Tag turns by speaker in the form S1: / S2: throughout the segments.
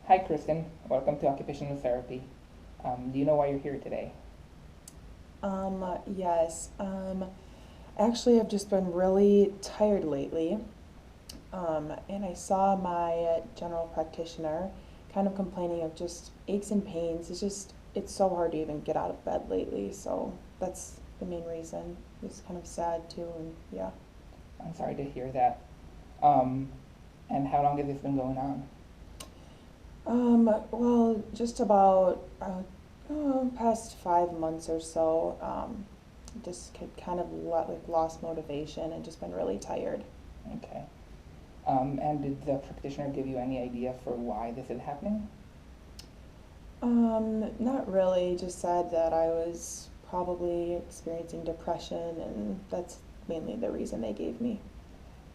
S1: Hi, Kristen. Welcome to Occupational Therapy. Do you know why you're here today?
S2: Yes. Actually, I've just been really tired lately. And I saw my general practitioner kind of complaining of just aches and pains. It's so hard to even get out of bed lately. So that's the main reason. It's kind of sad too. And yeah.
S1: I'm sorry to hear that. Um, and how long has this been going on?
S2: Well, just about past 5 months or so. Just kind of lost motivation and just been really tired.
S1: Okay. And did the practitioner give you any idea for why this is happening?
S2: Not really. Just said that I was probably experiencing depression, and that's mainly the reason they gave me.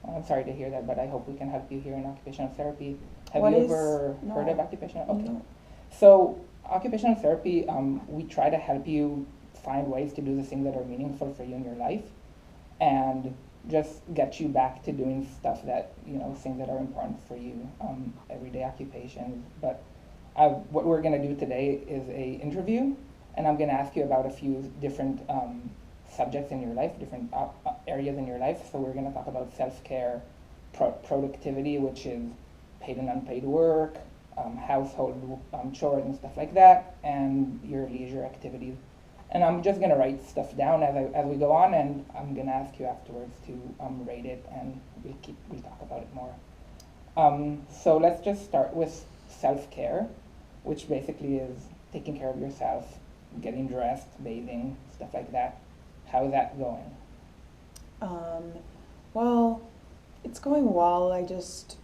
S1: Well, I'm sorry to hear that, but I hope we can help you here in occupational therapy. Have
S2: What
S1: you
S2: is?
S1: ever heard of
S2: No,
S1: occupational? Okay.
S2: no.
S1: So, occupational therapy, we try to help you find ways to do the things that are meaningful for you in your life and just get you back to doing stuff that, things that are important for you, everyday occupations. But what we're going to do today is a interview, and I'm going to ask you about a few different subjects in your life, different areas in your life. So we're going to talk about self-care, productivity, which is paid and unpaid work, household chores and stuff like that, and your leisure activities. And I'm just going to write stuff down as we go on, and I'm going to ask you afterwards to rate it, and we'll talk about it more. So let's just start with self-care, which basically is taking care of yourself, getting dressed, bathing, stuff like that. How's that going?
S2: Um, well, it's going well.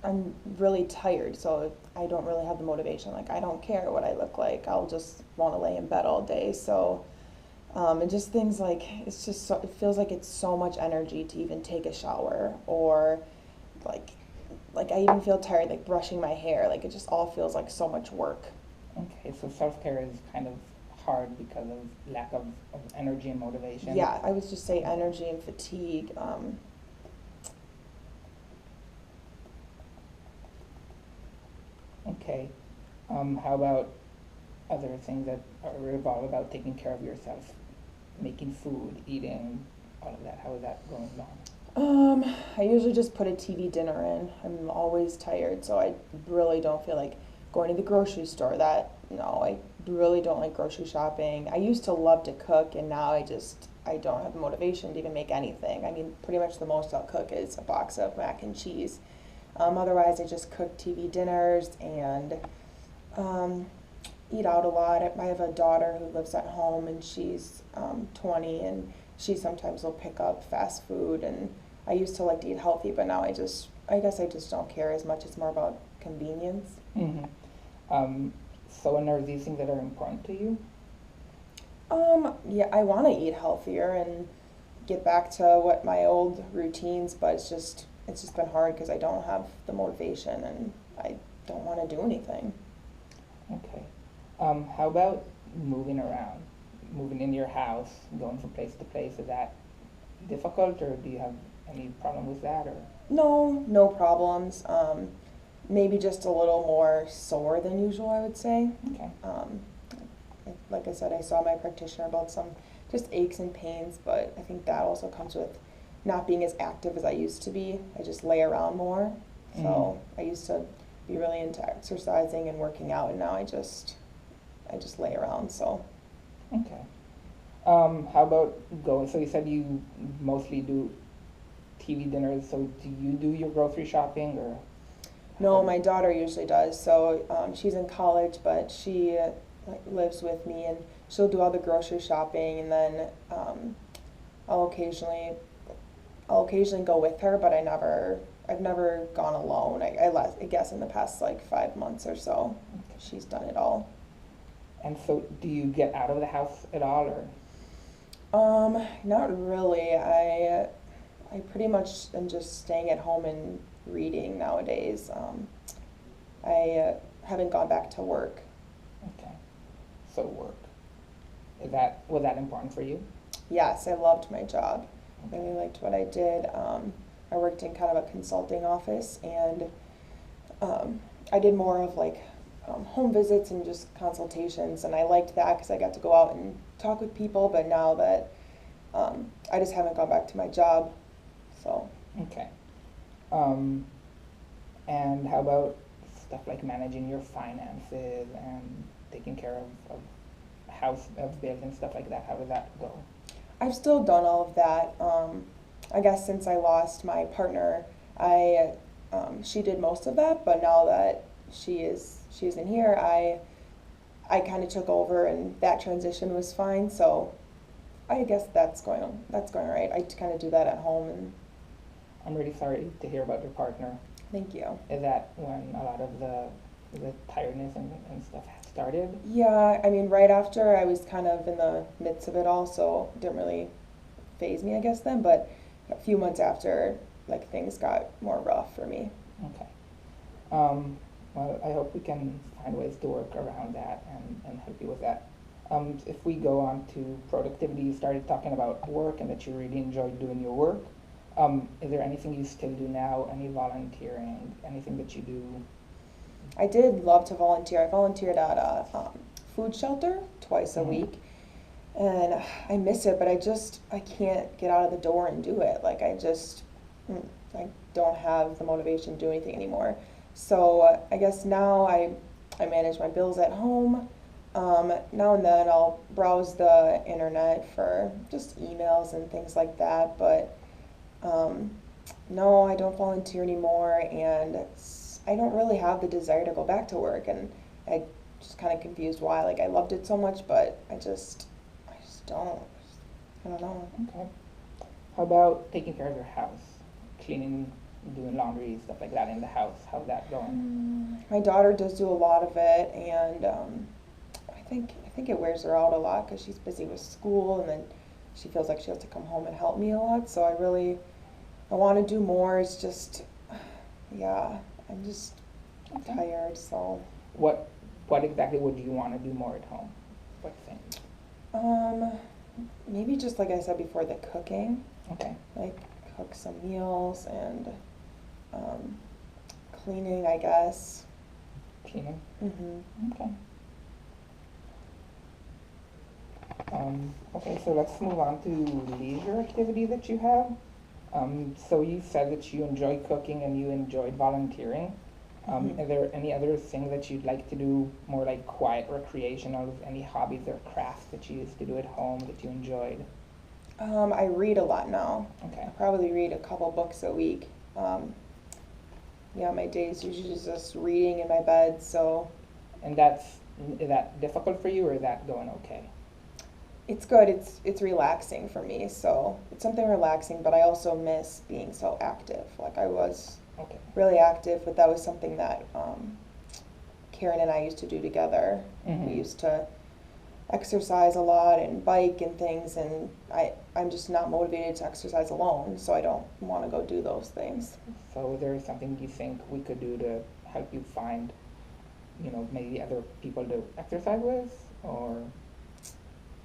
S2: I'm really tired, so I don't really have the motivation. Like, I don't care what I look like. I'll just want to lay in bed all day. So, and just things like, it feels like it's so much energy to even take a shower or like, like I even feel tired, like brushing my hair. Like, it just all feels like so much work.
S1: Okay, so self-care is kind of hard because of lack of energy and motivation.
S2: Yeah, I would just say energy and fatigue.
S1: Okay. How about other things that are revolve about taking care of yourself, making food, eating, all of that? How is that going along?
S2: I usually just put a TV dinner in. I'm always tired, so I really don't feel like going to the grocery store. No, I really don't like grocery shopping. I used to love to cook, and now I don't have the motivation to even make anything. I mean, pretty much the most I'll cook is a box of mac and cheese. Otherwise, I just cook TV dinners and um, eat out a lot. I have a daughter who lives at home, and she's 20, and she sometimes will pick up fast food. And I used to like to eat healthy, but now I guess I just don't care as much. It's more about convenience.
S1: Mm-hmm. So, and are these things that are important to you?
S2: Yeah, I want to eat healthier and get back to what my old routines, but it's just been hard because I don't have the motivation and I don't want to do anything.
S1: Okay. How about moving around, moving in your house, going from place to place? Is that difficult, or do you have any problem with that? Or
S2: No, no problems. Maybe just a little more sore than usual, I would say.
S1: okay,
S2: Um, like I said, I saw my practitioner about some just aches and pains, but I think that also comes with not being as active as I used to be. I just lay around more.
S1: mm,
S2: So I used to be really into exercising and working out, and now I just lay around. So
S1: okay. How about going? So you said you mostly do TV dinners. So do you do your grocery shopping, or
S2: no,
S1: how?
S2: my daughter usually does. So she's in college, but she lives with me, and she'll do all the grocery shopping, and then I'll occasionally I'll occasionally go with her, but I've never gone alone. I guess in the past like 5 months or so, she's done it all.
S1: And so, do you get out of the house at all, or?
S2: Not really. I pretty much am just staying at home and reading nowadays. I haven't gone back to work.
S1: Okay. So work. Was that important for you?
S2: Yes, I loved my job.
S1: Okay.
S2: Really liked what I did. I worked in kind of a consulting office, and I did more of like home visits and just consultations, and I liked that because I got to go out and talk with people. But now that I just haven't gone back to my job, so.
S1: Okay. Um, and how about stuff like managing your finances and taking care of house of bills and stuff like that? How does that go?
S2: I've still done all of that. I guess since I lost my partner, I she did most of that. But now that she isn't here, I kind of took over, and that transition was fine. So I guess that's going all right. I kind of do that at home, and
S1: I'm really sorry to hear about your partner.
S2: thank you.
S1: Is that when a lot of the tiredness and stuff started?
S2: Yeah, I mean, right after I was kind of in the midst of it all, so it didn't really phase me, I guess, then. But a few months after, like, things got more rough for me.
S1: Okay. Well, I hope we can find ways to work around that and help you with that. If we go on to productivity, you started talking about work and that you really enjoyed doing your work. Is there anything you still do now? Any volunteering? Anything that you do?
S2: I did love to volunteer. I volunteered at a food shelter twice a
S1: Mhm.
S2: week, and I miss it, but I can't get out of the door and do it. Like, I don't have the motivation to do anything anymore. So I guess now I manage my bills at home. Now and then I'll browse the internet for just emails and things like that, but no, I don't volunteer anymore, and I don't really have the desire to go back to work, and I just kind of confused why. Like, I loved it so much, but I just don't. I don't know.
S1: Okay. How about taking care of your house? Cleaning, doing laundry, stuff like that in the house. How's that going?
S2: My daughter does do a lot of it, and I think it wears her out a lot because she's busy with school, and then she feels like she has to come home and help me a lot. So I want to do more. It's just, yeah, I'm just
S1: Okay.
S2: tired. So
S1: What exactly would you want to do more at home? What things?
S2: um, maybe just like I said before, the cooking,
S1: Okay.
S2: like cook some meals and um, cleaning, I guess.
S1: Cleaning.
S2: Mhm.
S1: Okay. Okay, so let's move on to leisure activity that you have. So you said that you enjoy cooking and you enjoyed volunteering.
S2: Mhm.
S1: Are there any other things that you'd like to do, more like quiet recreational, any hobbies or crafts that you used to do at home that you enjoyed?
S2: I read a lot now.
S1: Okay.
S2: I probably read a couple books a week. Yeah, my days usually just reading in my bed, so
S1: And is that difficult for you or is that going okay?
S2: it's good. It's relaxing for me, so it's something relaxing, but I also miss being so active. Like, I was
S1: Okay.
S2: really active, but that was something that Karen and I used to do together.
S1: Mhm.
S2: We used to exercise a lot and bike and things, and I'm just not motivated to exercise alone, so I don't want to go do those things.
S1: So is there something you think we could do to help you find, maybe other people to exercise with, or?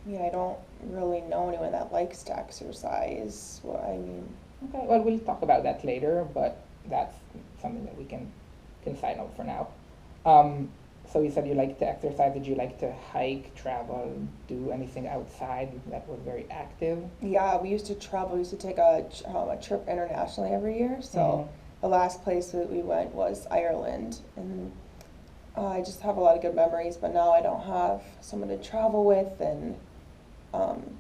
S2: I mean, I don't really know anyone that likes to exercise. Well, I mean,
S1: Okay, well, we'll talk about that later, but that's something that we can sign up for now. So you said you like to exercise. Did you like to hike, travel, do anything outside that was very active?
S2: yeah, we used to travel. We used to take a trip internationally every year. So
S1: Mhm.
S2: the last place that we went was Ireland, and I just have a lot of good memories. But now I don't have someone to travel with, and um,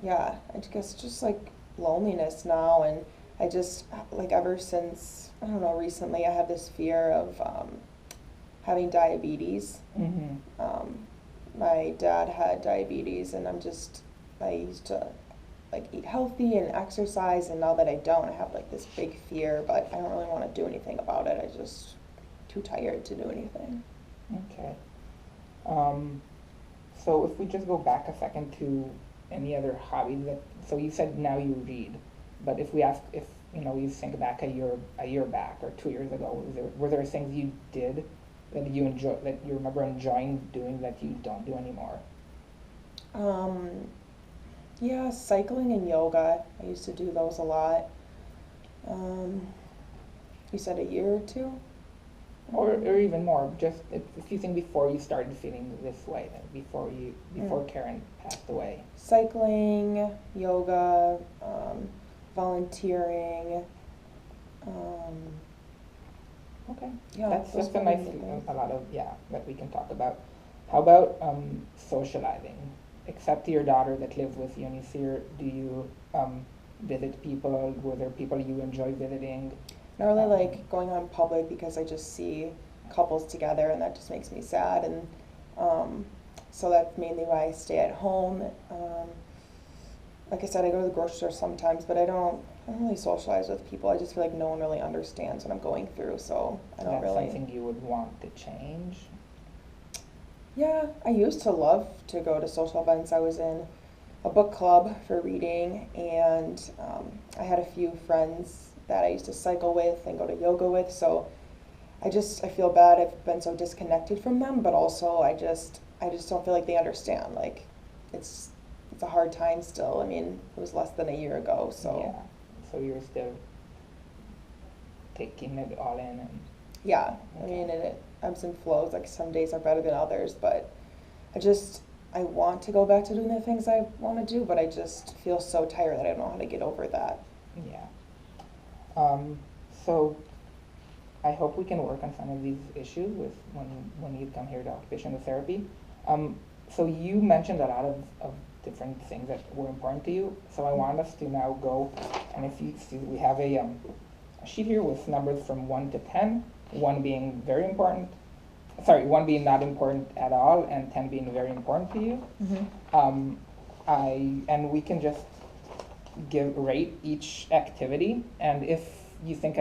S2: yeah, I guess just like loneliness now, and I just like ever since I don't know recently I have this fear of having diabetes.
S1: Mhm.
S2: My dad had diabetes, and I used to like eat healthy and exercise, and now that I don't, I have like this big fear, but I don't really want to do anything about it. I just too tired to do anything.
S1: Okay. Um, so if we just go back a second to any other hobbies that, so you said now you read, but if we ask if, you think back a year back or 2 years ago, were there things you did that that you remember enjoying doing that you don't do anymore?
S2: Um, yeah, cycling and yoga. I used to do those a lot. Um, you said a year or two
S1: or even more, just if you think before you started feeling this way, before Karen passed away.
S2: Cycling, yoga, volunteering.
S1: Okay.
S2: Yeah,
S1: That's
S2: those
S1: just a
S2: probably
S1: nice,
S2: the things.
S1: a lot of, yeah, that we can talk about. How about socializing? Except your daughter that lives with you and you see her, do you visit people? Were there people you enjoy visiting?
S2: Not really
S1: Um,
S2: like going on public because I just see couples together and that just makes me sad. And so that's mainly why I stay at home. Like I said, I go to the grocery store sometimes, but I don't really socialize with people. I just feel like no one really understands what I'm going through, so I don't
S1: That's
S2: really.
S1: something you would want to change?
S2: Yeah, I used to love to go to social events. I was in a book club for reading, and I had a few friends that I used to cycle with and go to yoga with. So I feel bad. I've been so disconnected from them, but also I just don't feel like they understand. Like it's it's a hard time still. I mean, it was less than a year ago, so
S1: Yeah. So you're still taking it all in and
S2: yeah. I
S1: okay.
S2: mean, it ebbs and flows. Like some days are better than others, but I want to go back to doing the things I want to do, but I just feel so tired that I don't know how to get over that.
S1: Yeah. Um, so I hope we can work on some of these issues with when you come here to occupational therapy. So you mentioned a lot of different things that were important to you. So I want us to now go, and if you see, we have a sheet here with numbers from 1 to 10, 1 being very important, sorry, 1 being not important at all, and 10 being very important to you.
S2: Mm-hmm.
S1: And we can just rate each activity, and if you think I